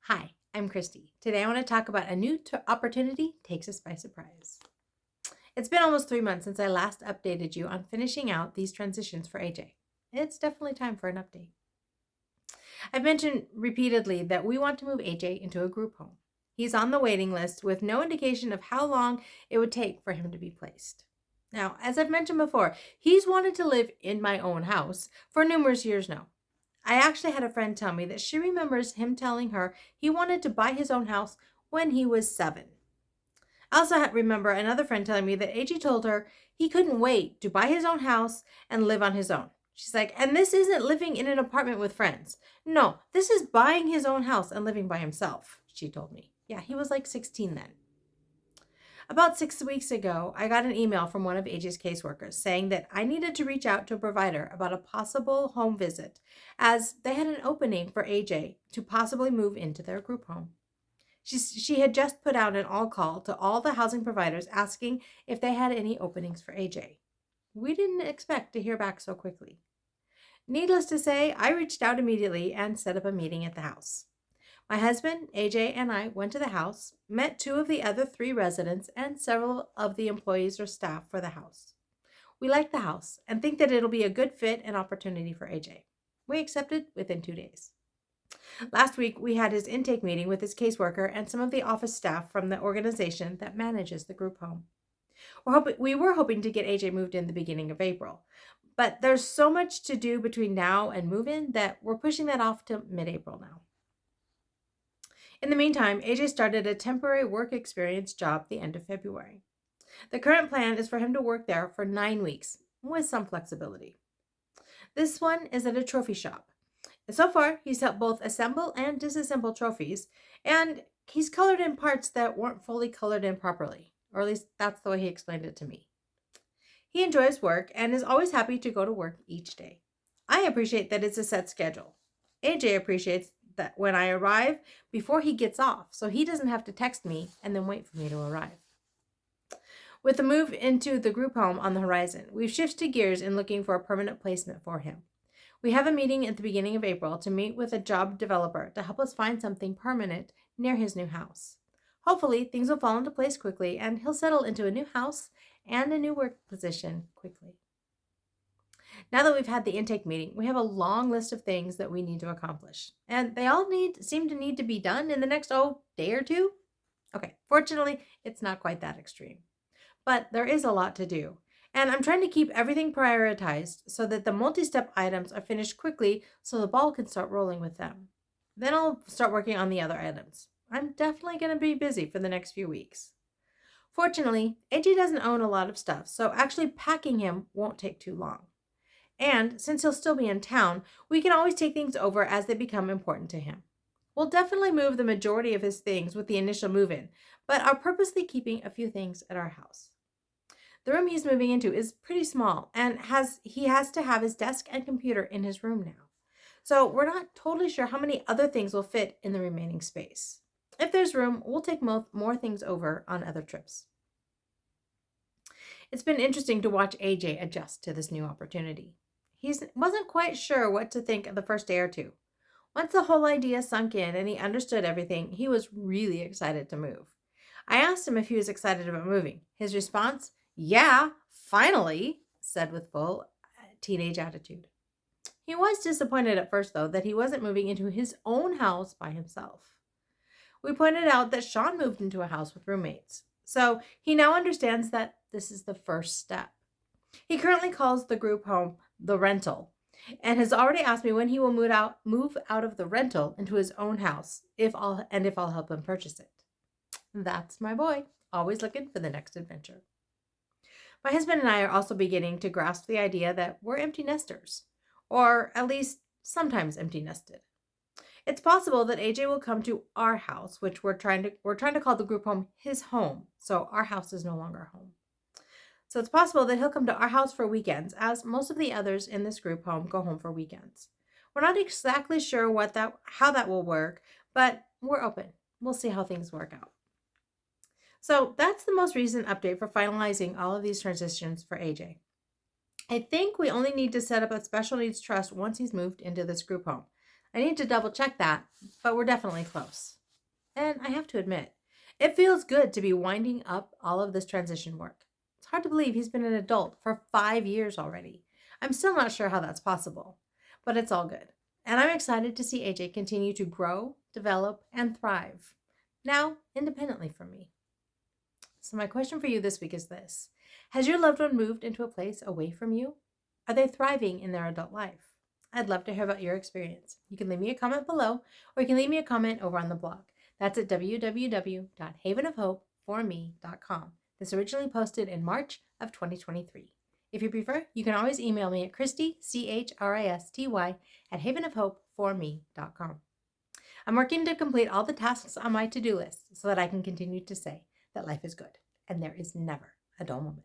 Hi, I'm Christy. Today I want to talk about a new opportunity takes us by surprise. It's been almost 3 months since I last updated you on finishing out these transitions for AJ. It's definitely time for an update. I've mentioned repeatedly that we want to move AJ into a group home. He's on the waiting list with no indication of how long it would take for him to be placed. Now, as I've mentioned before, he's wanted to live in my own house for numerous years now. I actually had a friend tell me that she remembers him telling her he wanted to buy his own house when he was 7. I also remember another friend telling me that AJ told her he couldn't wait to buy his own house and live on his own. She's like, and this isn't living in an apartment with friends. No, this is buying his own house and living by himself, she told me. Yeah, he was like 16 then. About 6 weeks ago, I got an email from one of AJ's caseworkers saying that I needed to reach out to a provider about a possible home visit, as they had an opening for AJ to possibly move into their group home. She had just put out an all call to all the housing providers asking if they had any openings for AJ. We didn't expect to hear back so quickly. Needless to say, I reached out immediately and set up a meeting at the house. My husband, AJ, and I went to the house, met 2 of the other 3 residents, and several of the employees or staff for the house. We like the house and think that it'll be a good fit and opportunity for AJ. We accepted within 2 days. Last week, we had his intake meeting with his caseworker and some of the office staff from the organization that manages the group home. We were hoping to get AJ moved in the beginning of April, but there's so much to do between now and move in that we're pushing that off to mid-April now. In the meantime, AJ started a temporary work experience job the end of February. The current plan is for him to work there for 9 weeks with some flexibility. This one is at a trophy shop. So far, he's helped both assemble and disassemble trophies, and he's colored in parts that weren't fully colored in properly, or at least that's the way he explained it to me. He enjoys work and is always happy to go to work each day. I appreciate that it's a set schedule. AJ appreciates that when I arrive before he gets off, so he doesn't have to text me and then wait for me to arrive. With the move into the group home on the horizon, we've shifted gears in looking for a permanent placement for him. We have a meeting at the beginning of April to meet with a job developer to help us find something permanent near his new house. Hopefully, things will fall into place quickly and he'll settle into a new house and a new work position quickly. Now that we've had the intake meeting, we have a long list of things that we need to accomplish, and they all seem to need to be done in the next day or two. Okay, fortunately, it's not quite that extreme, but there is a lot to do. And I'm trying to keep everything prioritized so that the multi-step items are finished quickly so the ball can start rolling with them. Then I'll start working on the other items. I'm definitely going to be busy for the next few weeks. Fortunately, AJ doesn't own a lot of stuff, so actually packing him won't take too long. And since he'll still be in town, we can always take things over as they become important to him. We'll definitely move the majority of his things with the initial move-in, but are purposely keeping a few things at our house. The room he's moving into is pretty small, and he has to have his desk and computer in his room now. So we're not totally sure how many other things will fit in the remaining space. If there's room, we'll take more things over on other trips. It's been interesting to watch AJ adjust to this new opportunity. He wasn't quite sure what to think of the first day or two. Once the whole idea sunk in and he understood everything, he was really excited to move. I asked him if he was excited about moving. His response, "Yeah, finally," said with full teenage attitude. He was disappointed at first, though, that he wasn't moving into his own house by himself. We pointed out that Sean moved into a house with roommates, so he now understands that this is the first step. He currently calls the group home the rental and has already asked me when he will move out of the rental into his own house if I'll help him purchase it. That's my boy, always looking for the next adventure. My husband and I are also beginning to grasp the idea that we're empty nesters, or at least sometimes empty nested. It's possible that AJ will come to our house, which we're trying to call the group home his home, so our house is no longer home. So it's possible that he'll come to our house for weekends, as most of the others in this group home go home for weekends. We're not exactly sure how that will work, but we're open. We'll see how things work out. So that's the most recent update for finalizing all of these transitions for AJ. I think we only need to set up a special needs trust once he's moved into this group home. I need to double check that, but we're definitely close. And I have to admit, it feels good to be winding up all of this transition work. It's hard to believe he's been an adult for 5 years already. I'm still not sure how that's possible, but it's all good. And I'm excited to see AJ continue to grow, develop, and thrive, now independently from me. So, my question for you this week is this: has your loved one moved into a place away from you? Are they thriving in their adult life? I'd love to hear about your experience. You can leave me a comment below, or you can leave me a comment over on the blog. That's at www.havenofhopeforme.com. This originally posted in March of 2023. If you prefer, you can always email me at Christy, CHRISTY, at havenofhopeforme.com. I'm working to complete all the tasks on my to-do list so that I can continue to say that life is good and there is never a dull moment.